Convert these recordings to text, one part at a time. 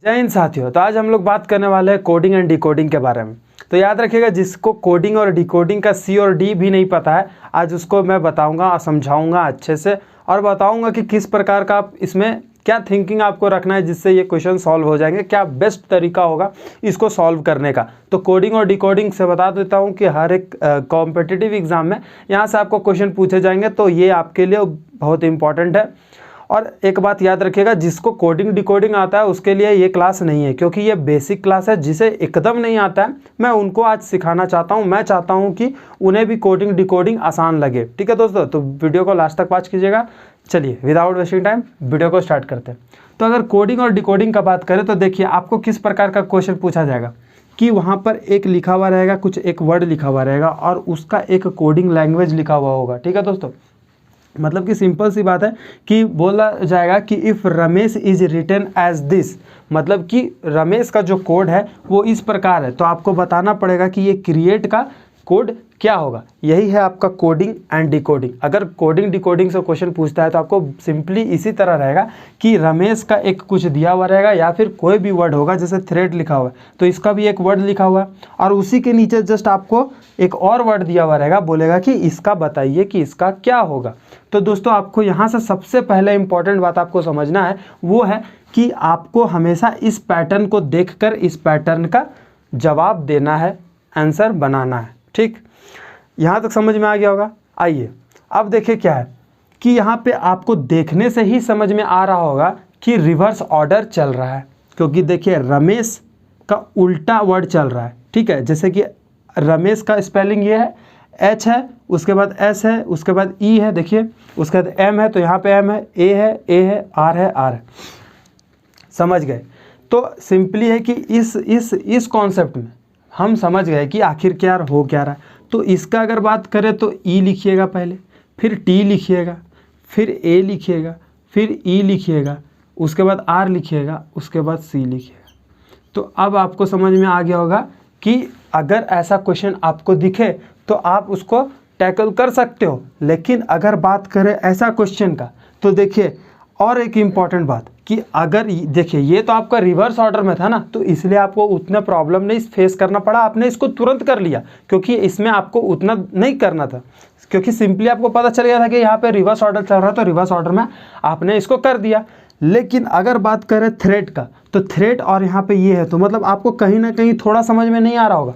जय हिंद साथियों। तो आज हम लोग बात करने वाले हैं कोडिंग एंड डिकोडिंग के बारे में। तो याद रखिएगा, जिसको कोडिंग और डिकोडिंग का सी और डी भी नहीं पता है, आज उसको मैं बताऊंगा और समझाऊंगा अच्छे से, और बताऊंगा कि किस प्रकार का आप इसमें क्या थिंकिंग आपको रखना है जिससे ये क्वेश्चन सॉल्व हो जाएंगे, क्या बेस्ट तरीका होगा इसको सॉल्व करने का। तो कोडिंग और डिकोडिंग से बता देता हूँ कि हर एक कॉम्पिटिटिव एग्जाम में यहाँ से आपको क्वेश्चन पूछे जाएंगे, तो ये आपके लिए बहुत इंपॉर्टेंट है। और एक बात याद रखिएगा, जिसको कोडिंग डिकोडिंग आता है उसके लिए ये क्लास नहीं है, क्योंकि ये बेसिक क्लास है। जिसे एकदम नहीं आता है मैं उनको आज सिखाना चाहता हूँ। मैं चाहता हूँ कि उन्हें भी कोडिंग डिकोडिंग आसान लगे। ठीक है दोस्तों, तो वीडियो को लास्ट तक वॉच कीजिएगा। चलिए विदाउट वेस्टिंग टाइम वीडियो को स्टार्ट करते हैं। तो अगर कोडिंग और डिकोडिंग का बात करें तो देखिए आपको किस प्रकार का क्वेश्चन पूछा जाएगा कि वहाँ पर एक लिखा हुआ रहेगा, कुछ एक वर्ड लिखा हुआ रहेगा और उसका एक कोडिंग लैंग्वेज लिखा हुआ होगा। ठीक है दोस्तों, मतलब कि सिंपल सी बात है कि बोला जाएगा कि if Ramesh is written as this, मतलब कि रमेश का जो कोड है वो इस प्रकार है, तो आपको बताना पड़ेगा कि ये क्रिएट का कोड क्या होगा। यही है आपका कोडिंग एंड डिकोडिंग। अगर कोडिंग डिकोडिंग से क्वेश्चन पूछता है तो आपको सिंपली इसी तरह रहेगा कि रमेश का एक कुछ दिया हुआ रहेगा या फिर कोई भी वर्ड होगा, जैसे थ्रेड लिखा हुआ है तो इसका भी एक वर्ड लिखा हुआ है, और उसी के नीचे जस्ट आपको एक और वर्ड दिया हुआ रहेगा, बोलेगा कि इसका बताइए कि इसका क्या होगा। तो दोस्तों आपको यहाँ से सबसे पहले इंपॉर्टेंट बात आपको समझना है वो है कि आपको हमेशा इस पैटर्न को देखकर इस पैटर्न का जवाब देना है, आंसर बनाना है। ठीक, यहाँ तक समझ में आ गया होगा। आइए अब देखिए क्या है कि यहाँ पे आपको देखने से ही समझ में आ रहा होगा कि रिवर्स ऑर्डर चल रहा है, क्योंकि देखिए रमेश का उल्टा वर्ड चल रहा है। ठीक है, जैसे कि रमेश का स्पेलिंग ये है, एच है, उसके बाद एस है, उसके बाद ई है, देखिए उसके बाद एम है, तो यहाँ पे एम है, ए है, आर है, आर है। समझ गए? तो सिंपली है कि इस कॉन्सेप्ट में हम समझ गए कि आखिर क्या हो क्या रहा है। तो इसका अगर बात करें तो ई लिखिएगा पहले, फिर टी लिखिएगा, फिर ए लिखिएगा, फिर ई लिखिएगा, उसके बाद आर लिखिएगा, उसके बाद सी लिखिएगा। तो अब आपको समझ में आ गया होगा कि अगर ऐसा क्वेश्चन आपको दिखे तो आप उसको टैकल कर सकते हो। लेकिन अगर बात करें ऐसा क्वेश्चन का तो देखिए और एक इम्पॉर्टेंट बात कि अगर देखिए ये तो आपका रिवर्स ऑर्डर में था ना, तो इसलिए आपको उतना प्रॉब्लम नहीं फेस करना पड़ा, आपने इसको तुरंत कर लिया, क्योंकि इसमें आपको उतना नहीं करना था, क्योंकि सिंपली आपको पता चल गया था कि यहाँ पे रिवर्स ऑर्डर चल रहा है, तो रिवर्स ऑर्डर में आपने इसको कर दिया। लेकिन अगर बात करें थ्रेड का, तो थ्रेड और यहाँ पे ये है, तो मतलब आपको कहीं ना कहीं थोड़ा समझ में नहीं आ रहा होगा।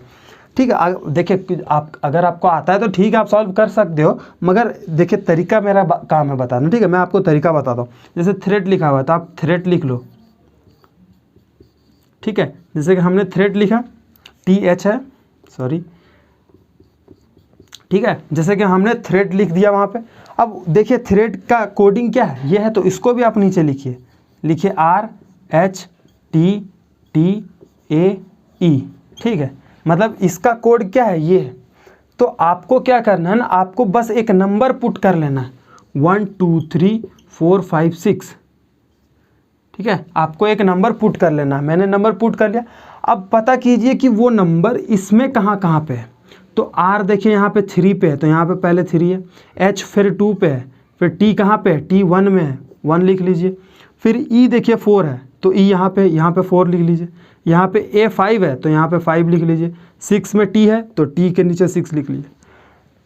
ठीक है, देखिए आप अगर आपको आता है तो ठीक है, आप सॉल्व कर सकते हो, मगर देखिए तरीका मेरा काम है बताना। ठीक है, मैं आपको तरीका बताता हूँ। जैसे थ्रेड लिखा हुआ है तो आप थ्रेड लिख लो। ठीक है, जैसे कि हमने थ्रेड लिखा, TH है, सॉरी। ठीक है, जैसे कि हमने थ्रेड लिख दिया वहाँ पे। अब देखिए थ्रेड का कोडिंग क्या है, ये है, तो इसको भी आप नीचे लिखिए RHTTAE। ठीक है, मतलब इसका कोड क्या है, ये है। तो आपको क्या करना है ना, आपको बस एक नंबर पुट कर लेना है, 1 2 3 4 5 6। ठीक है, आपको एक नंबर पुट कर लेना है। मैंने नंबर पुट कर लिया। अब पता कीजिए कि वो नंबर इसमें कहाँ कहाँ पे है। तो R देखिए यहाँ पे 3 पे है, तो यहाँ पे पहले 3 है, H फिर 2 पे है, फिर T कहाँ पे है, T 1 में है, 1 लिख लीजिए। फिर E देखिए 4 है, तो E यहाँ पे 4 लिख लीजिए। यहाँ पे A 5 है, तो यहाँ पे 5 लिख लीजिए। 6 में T है, तो T के नीचे 6 लिख लीजिए।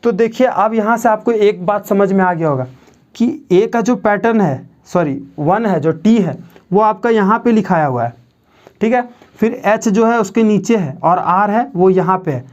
तो देखिए अब यहाँ से आपको एक बात समझ में आ गया होगा कि A का जो पैटर्न है, सॉरी 1 है, जो T है वो आपका यहाँ पे लिखाया हुआ है। ठीक है, फिर H जो है उसके नीचे है और R है वो यहाँ पे है।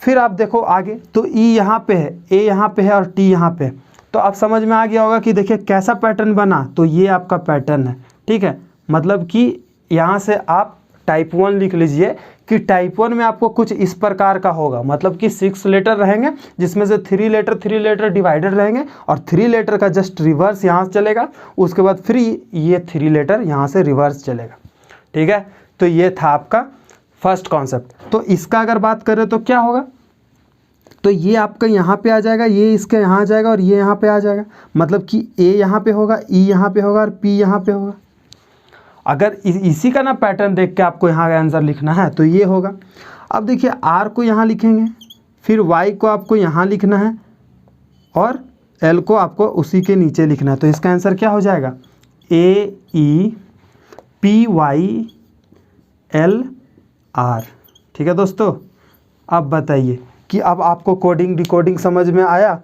फिर आप देखो आगे, तो E यहाँ पे है, A यहाँ पे है और T यहाँ पे है। तो अब समझ में आ गया होगा कि देखिए कैसा पैटर्न बना, तो ये आपका पैटर्न है। ठीक है, मतलब कि यहाँ से आप टाइप 1 लिख लीजिए कि टाइप 1 में आपको कुछ इस प्रकार का होगा, मतलब कि 6 लेटर रहेंगे, जिसमें से 3 लेटर डिवाइडेड रहेंगे और 3 लेटर का जस्ट रिवर्स यहाँ से चलेगा, उसके बाद फिर ये 3 लेटर यहाँ से रिवर्स चलेगा। ठीक है, तो ये था आपका फर्स्ट कॉन्सेप्ट। तो इसका अगर बात करें तो क्या होगा, तो ये आपका यहाँ पे आ जाएगा, ये इसके यहाँ आ जाएगा और ये यहाँ पे आ जाएगा, मतलब कि A यहाँ पे होगा, E यहाँ पे होगा और P यहाँ पे होगा। अगर इसी का ना पैटर्न देख के आपको यहाँ का आंसर लिखना है तो ये होगा। अब देखिए R को यहाँ लिखेंगे, फिर Y को आपको यहाँ लिखना है और L को आपको उसी के नीचे लिखना है। तो इसका आंसर क्या हो जाएगा, AEPY LR। ठीक है दोस्तों, अब बताइए कि अब आपको कोडिंग डिकोडिंग समझ में आया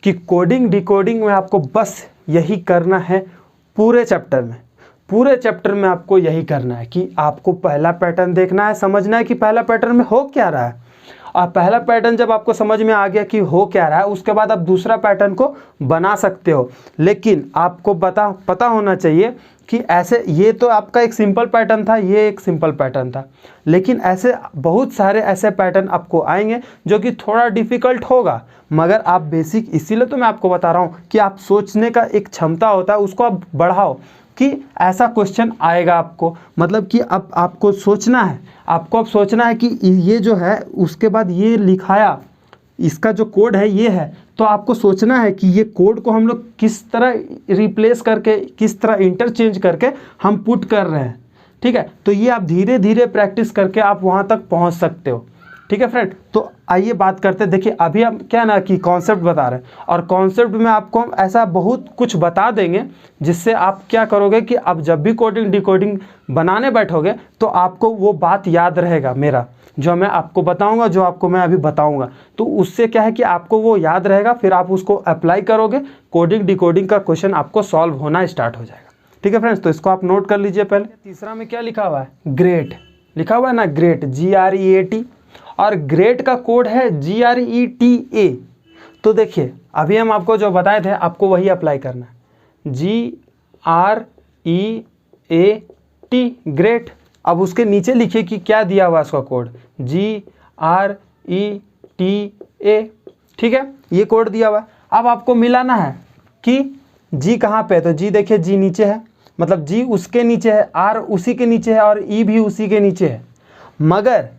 कि कोडिंग डिकोडिंग में आपको बस यही करना है पूरे चैप्टर में। पूरे चैप्टर में आपको यही करना है कि आपको पहला पैटर्न देखना है, समझना है कि पहला पैटर्न में हो क्या रहा है। और पहला पैटर्न जब आपको समझ में आ गया कि हो क्या रहा है, उसके बाद आप दूसरा पैटर्न को बना सकते हो। लेकिन आपको पता होना चाहिए कि ऐसे, ये तो आपका एक सिंपल पैटर्न था, ये एक सिंपल पैटर्न था, लेकिन ऐसे बहुत सारे ऐसे पैटर्न आपको आएंगे जो कि थोड़ा डिफ़िकल्ट होगा, मगर आप बेसिक, इसीलिए तो मैं आपको बता रहा हूँ कि आप सोचने का एक क्षमता होता है, उसको आप बढ़ाओ कि ऐसा क्वेश्चन आएगा आपको। मतलब कि अब आपको सोचना है, आपको अब सोचना है कि ये जो है उसके बाद ये लिखाया, इसका जो कोड है ये है, तो आपको सोचना है कि ये कोड को हम लोग किस तरह रिप्लेस करके, किस तरह इंटरचेंज करके हम पुट कर रहे हैं। ठीक है, तो ये आप धीरे धीरे प्रैक्टिस करके आप वहाँ तक पहुँच सकते हो। ठीक है फ्रेंड, तो आइए बात करते हैं। देखिए अभी हम क्या ना कि कॉन्सेप्ट बता रहे हैं, और कॉन्सेप्ट में आपको हम ऐसा बहुत कुछ बता देंगे जिससे आप क्या करोगे कि अब जब भी कोडिंग डिकोडिंग बनाने बैठोगे तो आपको वो बात याद रहेगा, मेरा जो मैं आपको बताऊंगा, जो आपको मैं अभी बताऊंगा, तो उससे क्या है कि आपको वो याद रहेगा, फिर आप उसको अप्लाई करोगे, कोडिंग डिकोडिंग का क्वेश्चन आपको सॉल्व होना स्टार्ट हो जाएगा। ठीक है फ्रेंड्स, तो इसको आप नोट कर लीजिए। पहले तीसरा में क्या लिखा हुआ है, ग्रेट लिखा हुआ है ना, ग्रेट GREAT, और ग्रेट का कोड है GRETA। तो देखिए अभी हम आपको जो बताए थे आपको वही अप्लाई करना है, GREAT ग्रेट। अब उसके नीचे लिखिए कि क्या दिया हुआ उसका कोड, GRETA। ठीक है, ये कोड दिया हुआ। अब आपको मिलाना है कि G कहाँ पे है, तो G देखिए G नीचे है, मतलब G उसके नीचे है, R उसी के नीचे है, और E भी उसी के नीचे है, मगर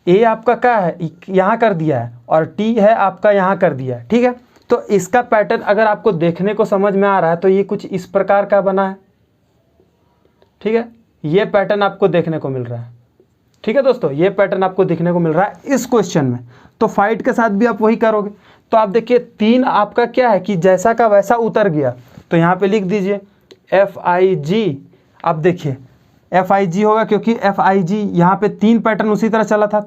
A आपका क्या है, यहाँ कर दिया है, और T है आपका यहाँ कर दिया है। ठीक है, तो इसका पैटर्न अगर आपको देखने को समझ में आ रहा है तो ये कुछ इस प्रकार का बना है। ठीक है, ये पैटर्न आपको देखने को मिल रहा है। ठीक है दोस्तों, ये पैटर्न आपको देखने को मिल रहा है इस क्वेश्चन में। तो फाइट के साथ भी आप वही करोगे। तो आप देखिए 3 आपका क्या है कि जैसा का वैसा उतर गया, तो यहाँ पे लिख दीजिए FIG। अब देखिए FIG होगा क्योंकि FIG यहाँ पे 3 पैटर्न उसी तरह चला था,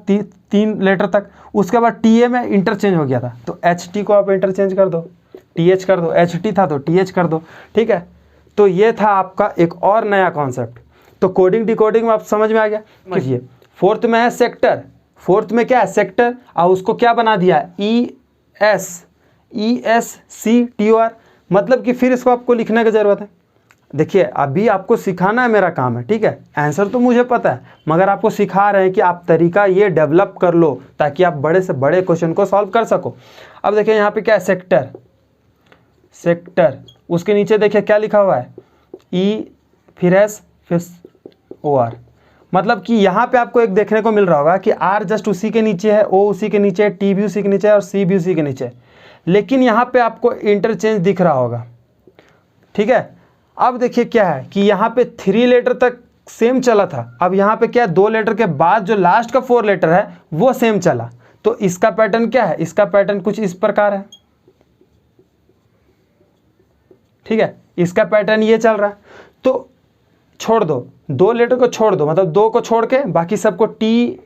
3 लेटर तक। उसके बाद TA में इंटरचेंज हो गया था, तो HT को आप इंटरचेंज कर दो, TH कर दो, HT था तो TH कर दो। ठीक है, तो ये था आपका एक और नया कॉन्सेप्ट। तो कोडिंग डिकोडिंग में आप समझ में आ गया। समझिए फोर्थ में है सेक्टर, फोर्थ में क्या है सेक्टर, और उसको क्या बना दिया ESCTOR, मतलब कि फिर इसको आपको लिखने की ज़रूरत है। देखिए अभी आपको सिखाना है, मेरा काम है। ठीक है, आंसर तो मुझे पता है, मगर आपको सिखा रहे हैं कि आप तरीका ये डेवलप कर लो ताकि आप बड़े से बड़े क्वेश्चन को सॉल्व कर सको। अब देखिए यहाँ पे क्या है, सेक्टर, सेक्टर उसके नीचे देखिए क्या लिखा हुआ है, E फिर S फिर OR, मतलब कि यहाँ पे आपको एक देखने को मिल रहा होगा कि R जस्ट उसी के नीचे है, O उसी के नीचे है, T भी उसी के नीचे है, और C भी उसी के नीचे है, लेकिन यहाँ पे आपको इंटरचेंज दिख रहा होगा। ठीक है, अब देखिए क्या है कि यहाँ पे 3 लेटर तक सेम चला था, अब यहाँ पे क्या है 2 लेटर के बाद जो लास्ट का 4 लेटर है वो सेम चला। तो इसका पैटर्न क्या है, इसका पैटर्न कुछ इस प्रकार है। ठीक है, इसका पैटर्न ये चल रहा है। तो छोड़ दो, 2 लेटर को छोड़ दो, मतलब 2 को छोड़ के बाकी सबको THER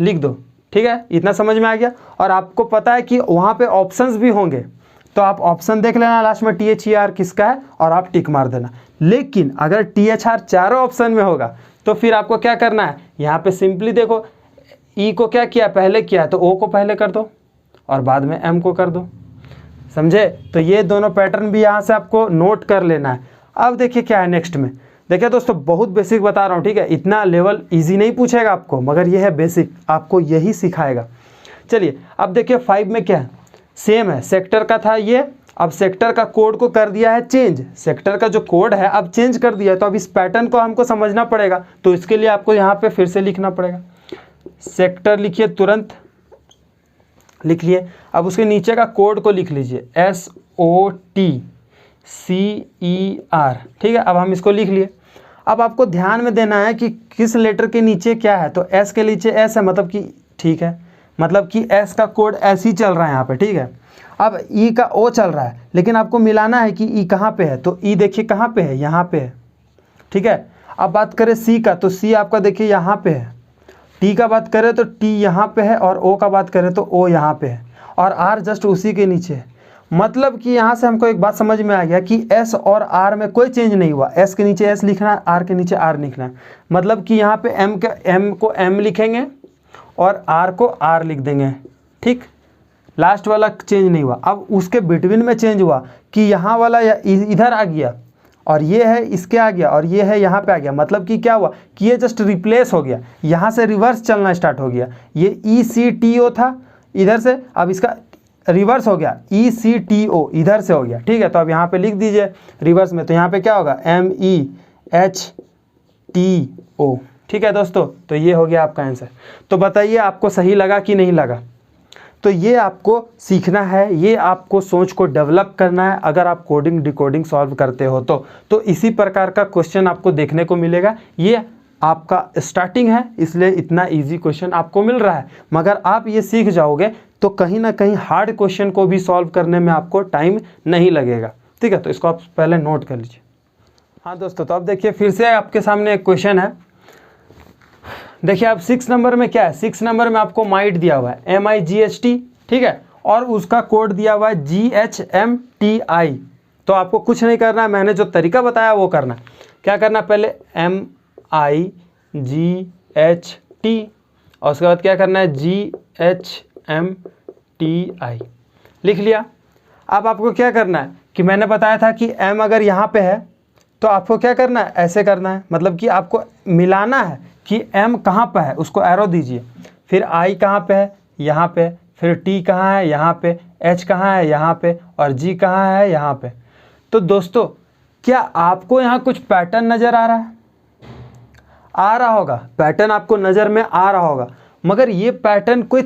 लिख दो। ठीक है, इतना समझ में आ गया। और आपको पता है कि वहाँ पे ऑप्शंस भी होंगे, तो आप ऑप्शन देख लेना लास्ट में THER किसका है और आप टिक मार देना। लेकिन अगर THR चारों ऑप्शन में होगा तो फिर आपको क्या करना है, यहाँ पे सिंपली देखो E को क्या किया, पहले किया तो O को पहले कर दो और बाद में M को कर दो। समझे, तो ये दोनों पैटर्न भी यहाँ से आपको नोट कर लेना है। अब देखिए क्या है नेक्स्ट में। देखिए दोस्तों बहुत बेसिक बता रहा हूँ, ठीक है, इतना लेवल इजी नहीं पूछेगा आपको, मगर ये है बेसिक, आपको यही सिखाएगा। चलिए अब देखिए 5 में क्या है, सेम है, सेक्टर का था ये, अब सेक्टर का कोड को कर दिया है चेंज, सेक्टर का जो कोड है अब चेंज कर दिया है, तो अब इस पैटर्न को हमको समझना पड़ेगा। तो इसके लिए आपको यहाँ पे फिर से लिखना पड़ेगा, सेक्टर लिखिए, तुरंत लिख लिए। अब उसके नीचे का कोड को लिख लीजिए SOTCER। ठीक है, अब हम इसको लिख लिए। अब आपको ध्यान में देना है कि किस लेटर के नीचे क्या है, तो S के नीचे S है, मतलब कि ठीक है, मतलब कि S का कोड ऐसे ही चल रहा है यहाँ पे। ठीक है, अब E का O चल रहा है, लेकिन आपको मिलाना है कि E कहाँ पे है, तो E देखिए कहाँ पे है, यहाँ पे है। ठीक है, अब बात करें सी का, तो सी आपका देखिए यहाँ पे है। टी का बात करें तो टी यहाँ पे है, और ओ का बात करें तो ओ यहाँ पे है, और आर जस्ट उसी के नीचे है। मतलब कि यहाँ से हमको एक बात समझ में आ गया कि एस और आर में कोई चेंज नहीं हुआ। एस के नीचे एस लिखना है, आर के नीचे आर लिखना है। मतलब कि यहाँ पे एम को एम लिखेंगे और आर को आर लिख देंगे, ठीक। लास्ट वाला चेंज नहीं हुआ। अब उसके बिटवीन में चेंज हुआ कि यहाँ वाला इधर आ गया, और ये है इसके आ गया, और ये है यहाँ पे आ गया। मतलब कि क्या हुआ कि ये जस्ट रिप्लेस हो गया, यहाँ से रिवर्स चलना स्टार्ट हो गया। ये ECTO था इधर से, अब इसका रिवर्स हो गया, ECTO इधर से हो गया, ठीक है। तो अब यहाँ पे लिख दीजिए रिवर्स में, तो यहाँ पे क्या होगा MEHTO, ठीक है दोस्तों। तो ये हो गया आपका आंसर। तो बताइए आपको सही लगा कि नहीं लगा। तो ये आपको सीखना है, ये आपको सोच को डेवलप करना है अगर आप कोडिंग डिकोडिंग सॉल्व करते हो तो इसी प्रकार का क्वेश्चन आपको देखने को मिलेगा। ये आपका स्टार्टिंग है, इसलिए इतना इजी क्वेश्चन आपको मिल रहा है, मगर आप ये सीख जाओगे तो कहीं ना कहीं हार्ड क्वेश्चन को भी सॉल्व करने में आपको टाइम नहीं लगेगा, ठीक है। तो इसको आप पहले नोट कर लीजिए। हाँ दोस्तों, तो अब देखिए फिर से आपके सामने एक क्वेश्चन है। देखिए आप 6 नंबर में क्या है, 6 नंबर में आपको माइट दिया हुआ है MIGHT, ठीक है, और उसका कोड दिया हुआ है GHMTI। तो आपको कुछ नहीं करना है, मैंने जो तरीका बताया वो करना है। क्या करना है, पहले MIGHT और उसके बाद क्या करना है GHMTI लिख लिया। अब आपको क्या करना है कि मैंने बताया था कि M अगर यहाँ पे है तो आपको क्या करना है, ऐसे करना है। मतलब कि आपको मिलाना है कि M कहाँ पे है, उसको एरो दीजिए। फिर I कहाँ पे है, यहाँ पे। फिर T कहाँ है, यहाँ पे। H कहाँ है, यहाँ पे। और G कहाँ है, यहाँ पे। तो दोस्तों क्या आपको यहाँ कुछ पैटर्न नज़र आ रहा है? आ रहा होगा, पैटर्न आपको नज़र में आ रहा होगा, मगर ये पैटर्न कोई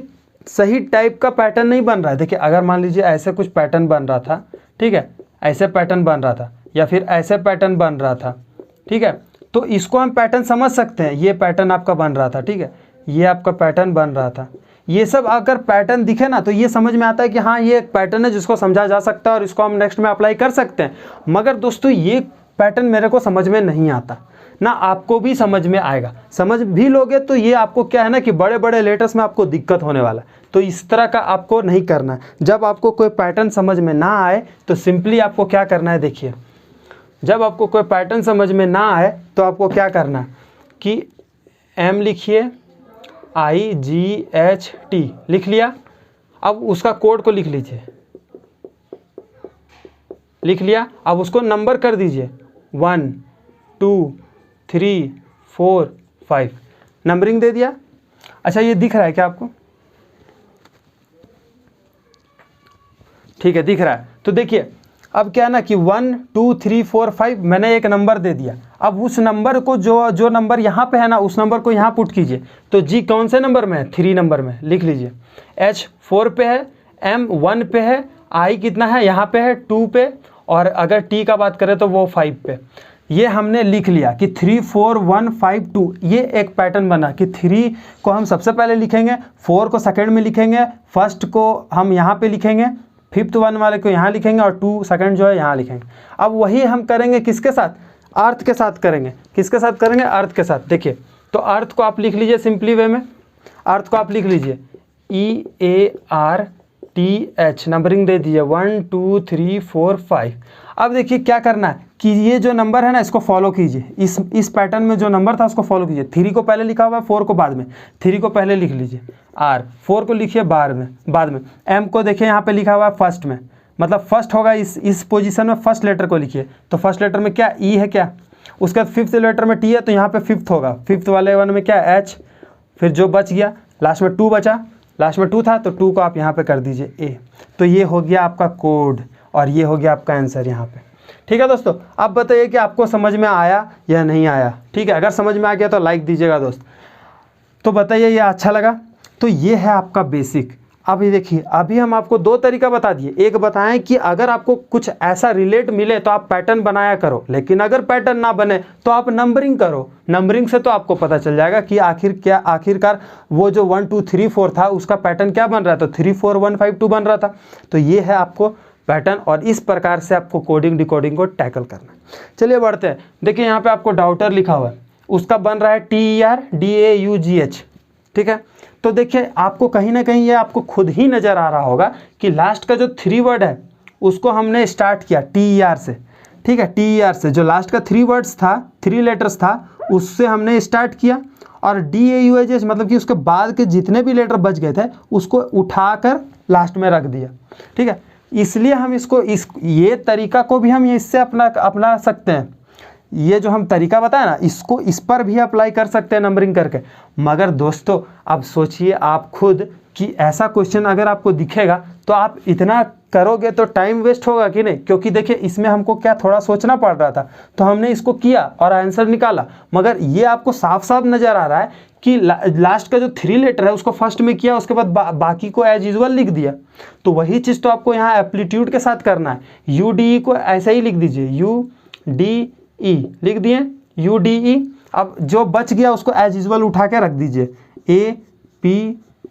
सही टाइप का पैटर्न नहीं बन रहा है। देखिए अगर मान लीजिए ऐसे कुछ पैटर्न बन रहा था, ठीक है, ऐसे पैटर्न बन रहा था, या फिर ऐसे पैटर्न बन रहा था, ठीक है, तो इसको हम पैटर्न समझ सकते हैं। ये पैटर्न आपका बन रहा था, ठीक है, ये आपका पैटर्न बन रहा था। ये सब अगर पैटर्न दिखे ना तो ये समझ में आता है कि हाँ ये एक पैटर्न है जिसको समझा जा सकता है और इसको हम नेक्स्ट में अप्लाई कर सकते हैं। मगर दोस्तों ये पैटर्न मेरे को समझ में नहीं आता, ना आपको भी समझ में आएगा। समझ भी लोगे तो ये आपको क्या है ना कि बड़े बड़े लेटर्स में आपको दिक्कत होने वाला है। तो इस तरह का आपको नहीं करना है। जब आपको कोई पैटर्न समझ में ना आए तो सिंपली आपको क्या करना है, देखिए जब आपको कोई पैटर्न समझ में ना आए तो आपको क्या करना है कि M लिखिए, IGHT लिख लिया। अब उसका कोड को लिख लीजिए, लिख लिया। अब उसको नंबर कर दीजिए 1 2 3 4 5, नंबरिंग दे दिया। अच्छा ये दिख रहा है क्या आपको? ठीक है, दिख रहा है। तो देखिए अब क्या है ना कि 1 2 3 4 5 मैंने एक नंबर दे दिया। अब उस नंबर को जो नंबर यहाँ पे है ना उस नंबर को यहाँ पुट कीजिए। तो G कौन से नंबर में है? 3 नंबर में, लिख लीजिए। H 4 पे है, M 1 पे है, I कितना है यहाँ पे है 2 पे, और अगर T का बात करें तो वो 5 पे। ये हमने लिख लिया कि 3 4 1 5 2। ये एक पैटर्न बना कि 3 को हम सबसे पहले लिखेंगे, 4 को सेकेंड में लिखेंगे, फर्स्ट को हम यहाँ पे लिखेंगे, फिफ्थ वन वाले को यहाँ लिखेंगे, और 2 सेकंड जो है यहाँ लिखेंगे। अब वही हम करेंगे किसके साथ? अर्थ के साथ करेंगे। किसके साथ करेंगे? अर्थ के साथ। देखिए तो अर्थ को आप लिख लीजिए सिंपली वे में। अर्थ को आप लिख लीजिए EARTH, नंबरिंग दे दीजिए 1 2 3 4 5। अब देखिए क्या करना है कि ये जो नंबर है ना इसको फॉलो कीजिए। इस पैटर्न में जो नंबर था उसको फॉलो कीजिए। 3 को पहले लिखा हुआ है, 4 को बाद में। 3 को पहले लिख लीजिए R, 4 को लिखिए बाद में। M को देखिए यहाँ पे लिखा हुआ है फर्स्ट में, मतलब फर्स्ट होगा इस पोजीशन में। फर्स्ट लेटर को लिखिए, तो फर्स्ट लेटर में क्या E है क्या? उसके बाद फिफ्थ लेटर में T है, तो यहाँ पे फिफ्थ होगा। फिफ्थ वाले वन में क्या H, फिर जो बच गया लास्ट में 2 बचा, लास्ट में 2 था तो 2 को आप यहाँ पे कर दीजिए A। तो ये हो गया आपका कोड और ये हो गया आपका आंसर यहाँ पे। ठीक है दोस्तों, आप बताइए कि आपको समझ में आया या नहीं आया। ठीक है, अगर समझ में आ गया तो लाइक दीजिएगा दोस्त। तो बताइए ये अच्छा लगा। तो ये है आपका बेसिक। अब ये देखिए अभी हम आपको 2 तरीका बता दिए। एक बताएं कि अगर आपको कुछ ऐसा रिलेट मिले तो आप पैटर्न बनाया करो, लेकिन अगर पैटर्न ना बने तो आप नंबरिंग करो। नंबरिंग से तो आपको पता चल जाएगा कि आखिरकार वो जो 1 2 3 4 था उसका पैटर्न क्या बन रहा था, तो 3 4 1 5 2 बन रहा था। तो ये है आपको पैटर्न, और इस प्रकार से आपको कोडिंग डिकोडिंग को टैकल करना है। चलिए बढ़ते हैं। देखिए यहाँ पे आपको डाउटर लिखा हुआ है, उसका बन रहा है TERDAUGH, ठीक है। तो देखिए आपको कहीं ना कहीं ये आपको खुद ही नज़र आ रहा होगा कि लास्ट का जो 3 वर्ड है उसको हमने स्टार्ट किया TER से, ठीक है। TER से जो लास्ट का 3 वर्ड्स था, 3 लेटर्स था, उससे हमने स्टार्ट किया, और DAUGH मतलब कि उसके बाद के जितने भी लेटर बच गए थे उसको उठाकर लास्ट में रख दिया, ठीक है। इसलिए हम इसको ये तरीका को भी हम इससे अपना सकते हैं। ये जो हम तरीका बताया ना, इसको इस पर भी अप्लाई कर सकते हैं नंबरिंग करके। मगर दोस्तों अब सोचिए आप खुद कि ऐसा क्वेश्चन अगर आपको दिखेगा तो आप इतना करोगे तो टाइम वेस्ट होगा कि नहीं, क्योंकि देखिए इसमें हमको क्या थोड़ा सोचना पड़ रहा था, तो हमने इसको किया और आंसर निकाला। मगर ये आपको साफ साफ नज़र आ रहा है कि लास्ट का जो 3 लेटर है उसको फर्स्ट में किया, उसके बाद बाकी को एज यूजुअल लिख दिया। तो वही चीज़ तो आपको यहाँ एप्लीट्यूड के साथ करना है। UDE को ऐसे ही लिख दीजिए, UDE लिख दिए, UDE। अब जो बच गया उसको एज यूजुअल उठा के रख दीजिए,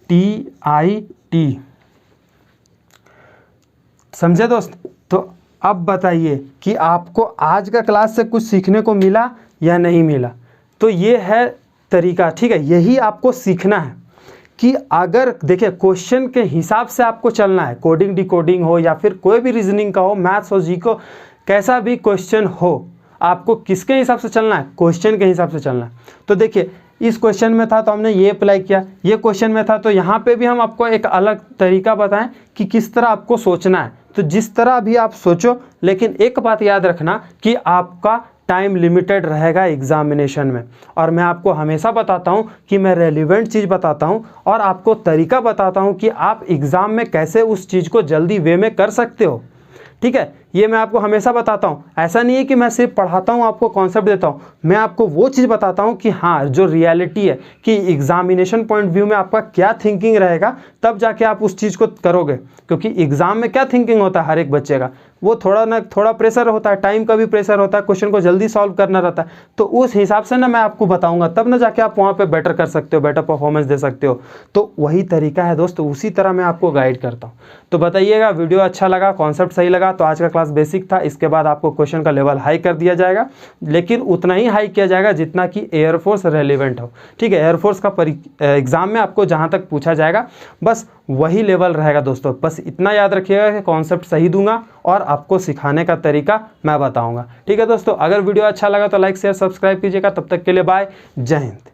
APTIT। समझे दोस्त? तो अब बताइए कि आपको आज का क्लास से कुछ सीखने को मिला या नहीं मिला। तो ये है तरीका, ठीक है। यही आपको सीखना है कि अगर देखिए क्वेश्चन के हिसाब से आपको चलना है, कोडिंग डिकोडिंग हो या फिर कोई भी रीजनिंग का हो, मैथ्स हो, जी को, कैसा भी क्वेश्चन हो, आपको किसके हिसाब से चलना है? क्वेश्चन के हिसाब से चलना है। तो देखिए इस क्वेश्चन में था तो हमने ये अप्लाई किया, ये क्वेश्चन में था तो यहाँ पे भी हम आपको एक अलग तरीका बताएं कि किस तरह आपको सोचना है। तो जिस तरह भी आप सोचो, लेकिन एक बात याद रखना कि आपका टाइम लिमिटेड रहेगा एग्जामिनेशन में। और मैं आपको हमेशा बताता हूँ कि मैं रेलिवेंट चीज़ बताता हूँ और आपको तरीका बताता हूँ कि आप एग्ज़ाम में कैसे उस चीज़ को जल्दी वे में कर सकते हो, ठीक है। ये मैं आपको हमेशा बताता हूँ। ऐसा नहीं है कि मैं सिर्फ पढ़ाता हूँ, आपको कॉन्सेप्ट देता हूँ, मैं आपको वो चीज़ बताता हूँ कि हाँ जो रियलिटी है कि एग्जामिनेशन पॉइंट व्यू में आपका क्या थिंकिंग रहेगा, तब जाके आप उस चीज़ को करोगे। क्योंकि एग्ज़ाम में क्या थिंकिंग होता है हर एक बच्चे का, वो थोड़ा ना थोड़ा प्रेशर होता है, टाइम का भी प्रेशर होता है, क्वेश्चन को जल्दी सॉल्व करना रहता है। तो उस हिसाब से ना मैं आपको बताऊंगा, तब ना जाके आप वहाँ पे बेटर कर सकते हो, बेटर परफॉर्मेंस दे सकते हो। तो वही तरीका है दोस्तों, उसी तरह मैं आपको गाइड करता हूँ। तो बताइएगा वीडियो अच्छा लगा, कॉन्सेप्ट सही लगा। तो आज का क्लास बेसिक था, इसके बाद आपको क्वेश्चन का लेवल हाई कर दिया जाएगा, लेकिन उतना ही हाई किया जाएगा जितना कि एयरफोर्स रेलिवेंट हो, ठीक है। एयरफोर्स का एग्जाम में आपको जहाँ तक पूछा जाएगा बस वही लेवल रहेगा दोस्तों। बस इतना याद रखिएगा कि कॉन्सेप्ट सही दूंगा और आपको सिखाने का तरीका मैं बताऊंगा, ठीक है दोस्तों। अगर वीडियो अच्छा लगा तो लाइक शेयर सब्सक्राइब कीजिएगा। तब तक के लिए बाय, जय हिंद।